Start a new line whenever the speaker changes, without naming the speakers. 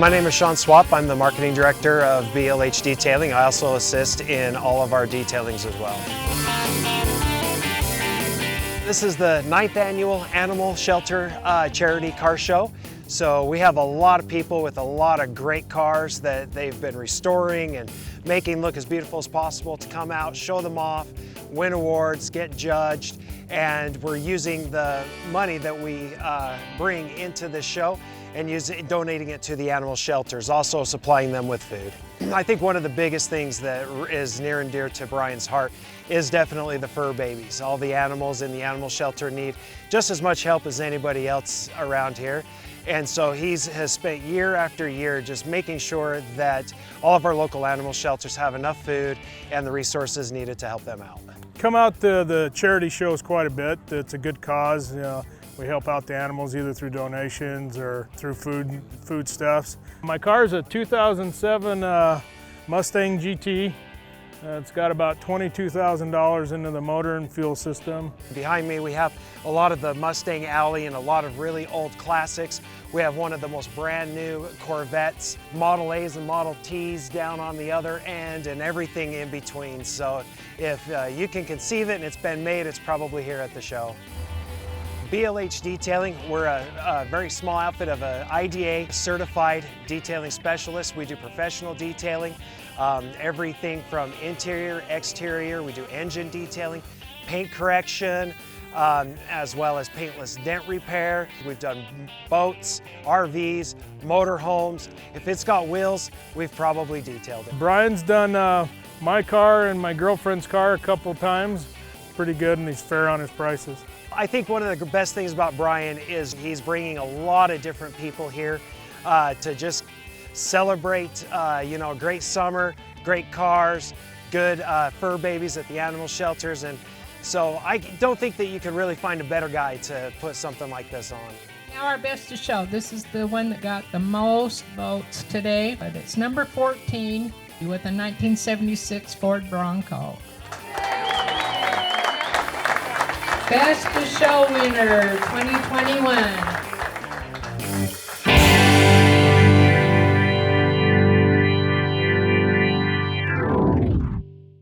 My name is Sean Swap. I'm the Marketing Director of Blh Detailing. I also assist in all of our detailings as well. This is the 9th annual Animal Shelter Charity Car Show. So we have a lot of people with a lot of great cars that they've been restoring and making look as beautiful as possible to come out, show them off, win awards, get judged, and we're using the money that we bring into this show and donating it to the animal shelters, also supplying them with food. I think one of the biggest things that is near and dear to Brian's heart is definitely the fur babies. All the animals in the animal shelter need just as much help as anybody else around here. And so he has spent year after year just making sure that all of our local animal shelters have enough food and the resources needed to help them out.
Come out to the charity shows quite a bit. It's a good cause. We help out the animals either through donations or through foodstuffs. My car is a 2007 Mustang GT. It's got about $22,000 into the motor and fuel system.
Behind me we have a lot of the Mustang Alley and a lot of really old classics. We have one of the most brand new Corvettes, Model A's and Model T's down on the other end and everything in between. So if you can conceive it and it's been made, it's probably here at the show. Blh Detailing, we're a very small outfit of an IDA certified detailing specialist. We do professional detailing, everything from interior, exterior. We do engine detailing, paint correction, as well as paintless dent repair. We've done boats, RVs, motorhomes. If it's got wheels, we've probably detailed it.
Brian's done my car and my girlfriend's car a couple times. Pretty good, and he's fair on his prices.
I think one of the best things about Brian is he's bringing a lot of different people here to just celebrate, a great summer, great cars, good fur babies at the animal shelters. And so I don't think that you could really find a better guy to put something like this on.
Now our best to show. This is the one that got the most votes today, but it's number 14 with a 1976 Ford Bronco. Best to Show winner 2021.